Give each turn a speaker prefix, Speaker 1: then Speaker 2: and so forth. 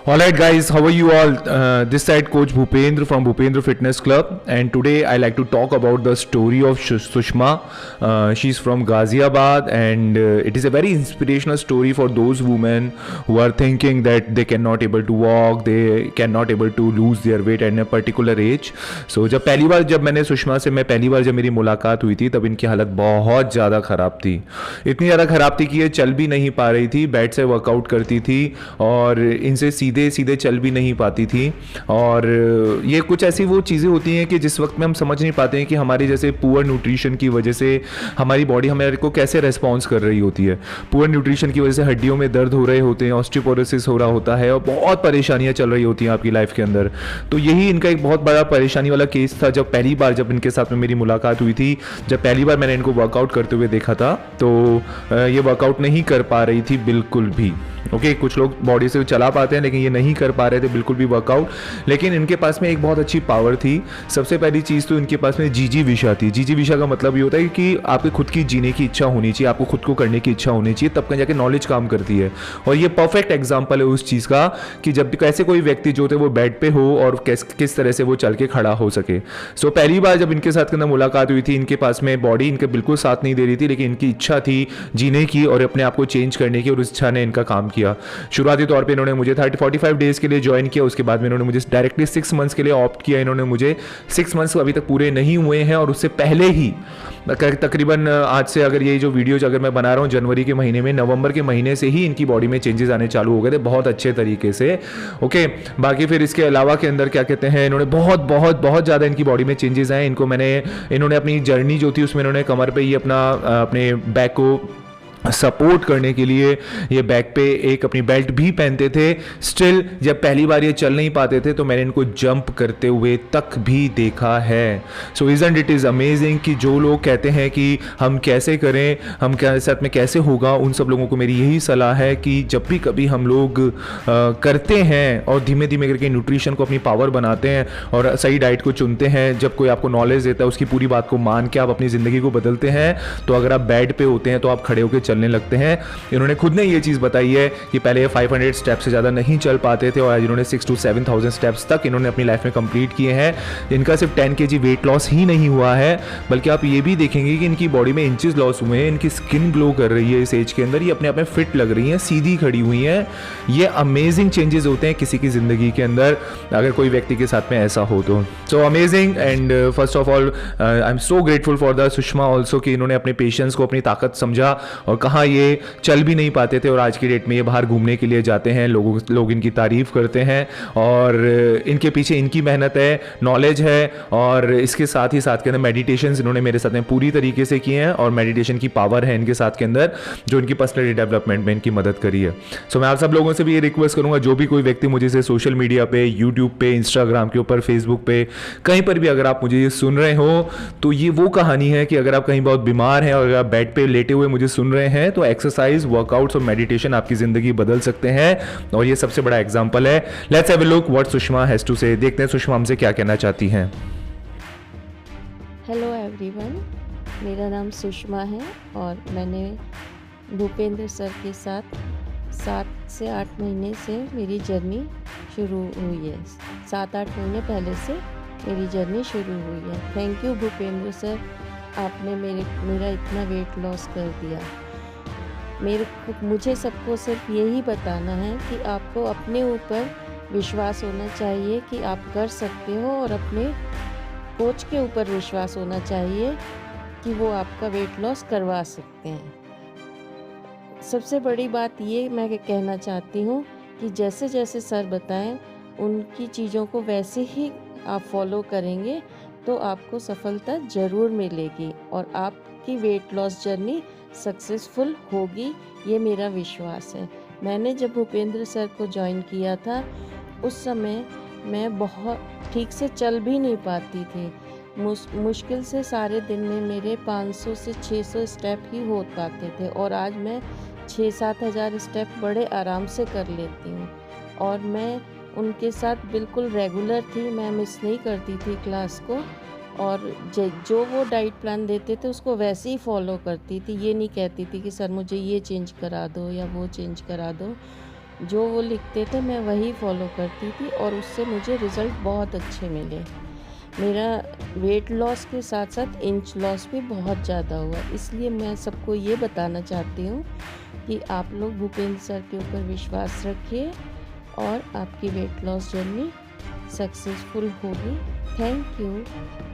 Speaker 1: Alright, guys, how are you all? This side, Coach Bhupendra from Bhupendra Fitness Club, and today I like to talk about the story of Sushma. She's from Ghaziabad, and it is a very inspirational story for those women who are thinking that they cannot able to walk, they cannot able to lose their weight at a particular age. So जब मैंने सुषमा से मैं पहली बार जब मेरी मुलाकात हुई थी तब इनकी हालत बहुत ज़्यादा ख़राब थी, इतनी ज़्यादा ख़राब थी कि ये चल भी नहीं पा रही थी, बेड से वर्कआउट करती थी और इनसे सीधे सीधे चल भी नहीं पाती थी। और ये कुछ ऐसी वो चीज़ें होती हैं कि जिस वक्त में हम समझ नहीं पाते हैं कि हमारी जैसे पुअर न्यूट्रिशन की वजह से हमारी बॉडी हमारे को कैसे रेस्पॉन्स कर रही होती है। पुअर न्यूट्रिशन की वजह से हड्डियों में दर्द हो रहे होते हैं, ऑस्टियोपोरोसिस हो रहा होता है और बहुत परेशानियां चल रही होती हैं आपकी लाइफ के अंदर। तो यही इनका एक बहुत बड़ा परेशानी वाला केस था। जब पहली बार जब इनके साथ में मेरी मुलाकात हुई थी, जब पहली बार मैंने इनको वर्कआउट करते हुए देखा था, तो ये वर्कआउट नहीं कर पा रही थी बिल्कुल भी। ओके, कुछ लोग बॉडी से चला पाते हैं लेकिन ये नहीं कर पा रहे थे बिल्कुल भी वर्कआउट। लेकिन इनके पास में एक बहुत अच्छी पावर थी। सबसे पहली चीज़ तो इनके पास में जीजी विशा थी। जीजी विशा का मतलब ये होता है कि आपके खुद की जीने की इच्छा होनी चाहिए, आपको खुद को करने की इच्छा होनी चाहिए, तब कहीं जाके नॉलेज काम करती है। और ये परफेक्ट एग्जाम्पल है उस चीज़ का कि जब कैसे कोई व्यक्ति जो थे वो बेड पे हो और किस तरह से वो चल के खड़ा हो सके। सो पहली बार जब इनके साथ के अंदर मुलाकात हुई थी, इनके पास में बॉडी इनके बिल्कुल साथ नहीं दे रही थी, लेकिन इनकी इच्छा थी जीने की और अपने आप को चेंज करने की, और उस इच्छा ने इनका काम किया। शुरुआती तौर पे इन्होंने मुझे 45 डेज के लिए ज्वाइन किया। उसके बाद में इन्होंने मुझे डायरेक्टली 6 मंथ्स के लिए ऑप्ट किया। इन्होंने मुझे 6 मंथ्स अभी तक पूरे नहीं हुए हैं, और उससे पहले ही तकरीबन आज से अगर ये जो वीडियोज अगर मैं बना रहा हूँ जनवरी के महीने में, नवंबर के महीने से ही इनकी बॉडी में चेंजेस आने चालू हो गए थे बहुत अच्छे तरीके से। ओके, बाकी फिर इसके अलावा के अंदर क्या कहते हैं, इन्होंने बहुत बहुत बहुत ज़्यादा इनकी बॉडी में चेंजेस आए। इन्होंने अपनी जर्नी जो थी उसमें इन्होंने कमर पे ही अपने बैक को सपोर्ट करने के लिए ये बैक पे एक अपनी बेल्ट भी पहनते थे। स्टिल जब पहली बार ये चल नहीं पाते थे तो मैंने इनको जंप करते हुए तक भी देखा है। सो इज़न्ट इट इज़ अमेजिंग कि जो लोग कहते हैं कि हम कैसे करें, हम क्या साथ में कैसे होगा, उन सब लोगों को मेरी यही सलाह है कि जब भी कभी हम लोग करते हैं और धीमे धीमे करके न्यूट्रिशन को अपनी पावर बनाते हैं और सही डाइट को चुनते हैं, जब कोई आपको नॉलेज देता है उसकी पूरी बात को मान के आप अपनी ज़िंदगी को बदलते हैं, तो अगर आप बेड पे होते हैं तो आप खड़े होकर चलने लगते हैं। इन्होंने खुद ने ये चीज़ बताई है कि पहले 500 स्टेप्स से ज़्यादा नहीं चल पाते थे और आज इन्होंने 6 to 7,000 स्टेप्स तक इन्होंने अपनी लाइफ में कंप्लीट किए हैं। इनका सिर्फ 10 kg वेट लॉस ही नहीं हुआ है, बल्कि आप ये भी देखेंगे कि इनकी बॉडी में इंचेस लॉस हुए हैं, इनकी स्किन ग्लो कर रही है इस एज के अंदर, ये अपने आप में फिट लग रही हैं, सीधी खड़ी हुई हैं। ये अमेजिंग चेंजेस होते हैं किसी की ज़िंदगी के अंदर अगर कोई व्यक्ति के साथ में ऐसा हो तो। So amazing, and first of all I am so grateful for the Sushma also कि इन्होंने अपने पेशेंस को अपनी ताकत समझा और कहा ये चल भी नहीं पाते थे और आज की डेट में ये बाहर घूमने के लिए जाते हैं, लोग इनकी तारीफ करते हैं और इनके पीछे इनकी मेहनत है, नॉलेज है, और इसके साथ ही साथ के अंदर मेडिटेशन इन्होंने मेरे साथ में पूरी तरीके से किए हैं और मेडिटेशन की पावर है इनके साथ के अंदर जो इनकी पर्सनैलिटी डेवलपमेंट में इनकी मदद करी है। सो मैं आप सब लोगों से भी ये रिक्वेस्ट करूंगा, जो भी कोई व्यक्ति मुझे से सोशल मीडिया पे, यूट्यूब पे, इंस्टाग्राम के ऊपर, फेसबुक पे, कहीं पर भी अगर आप मुझे ये सुन रहे हो तो ये वो कहानी है कि अगर आप कहीं बहुत बीमार हैं और अगर आप बेड पे लेटे हुए मुझे सुन रहे हैं तो एक्सरसाइज, वर्कआउट्स और मेडिटेशन आपकी जिंदगी बदल सकते हैं और ये सबसे बड़ा एग्जांपल है। Let's have a look what Sushma has to say. देखते हैं सुषमा हमसे क्या कहना चाहती हैं।
Speaker 2: हेलो एवरीवन, मेरा नाम सुषमा है और मैंने भूपेंद्र सर के साथ 7 से 8 महीने से मेरी जर्नी शुरू हुई है। 7-8 महीने पहले से मेरी जर्नी शुरू हुई है। थैंक यू भूपेंद्र सर, आपने मेरा इतना वेट लॉस कर दिया। मुझे सबको सिर्फ यही बताना है कि आपको अपने ऊपर विश्वास होना चाहिए कि आप कर सकते हो और अपने कोच के ऊपर विश्वास होना चाहिए कि वो आपका वेट लॉस करवा सकते हैं। सबसे बड़ी बात ये मैं कहना चाहती हूँ कि जैसे जैसे सर बताएं उनकी चीज़ों को वैसे ही आप फॉलो करेंगे तो आपको सफलता ज़रूर मिलेगी और आपकी वेट लॉस जर्नी सक्सेसफुल होगी, ये मेरा विश्वास है। मैंने जब भूपेंद्र सर को ज्वाइन किया था उस समय मैं बहुत ठीक से चल भी नहीं पाती थी। मुश्किल से सारे दिन में मेरे 500 से 600 स्टेप ही हो पाते थे और आज मैं 6-7 हज़ार स्टेप बड़े आराम से कर लेती हूँ और मैं उनके साथ बिल्कुल रेगुलर थी, मैं मिस नहीं करती थी क्लास को और जो वो डाइट प्लान देते थे उसको वैसे ही फॉलो करती थी। ये नहीं कहती थी कि सर मुझे ये चेंज करा दो या वो चेंज करा दो। जो वो लिखते थे मैं वही फॉलो करती थी और उससे मुझे रिज़ल्ट बहुत अच्छे मिले। मेरा वेट लॉस के साथ साथ इंच लॉस भी बहुत ज़्यादा हुआ। इसलिए मैं सबको ये बताना चाहती हूँ कि आप लोग भूपेंद्र सर के ऊपर विश्वास रखिए और आपकी वेट लॉस जर्नी सक्सेसफुल होगी। Thank you.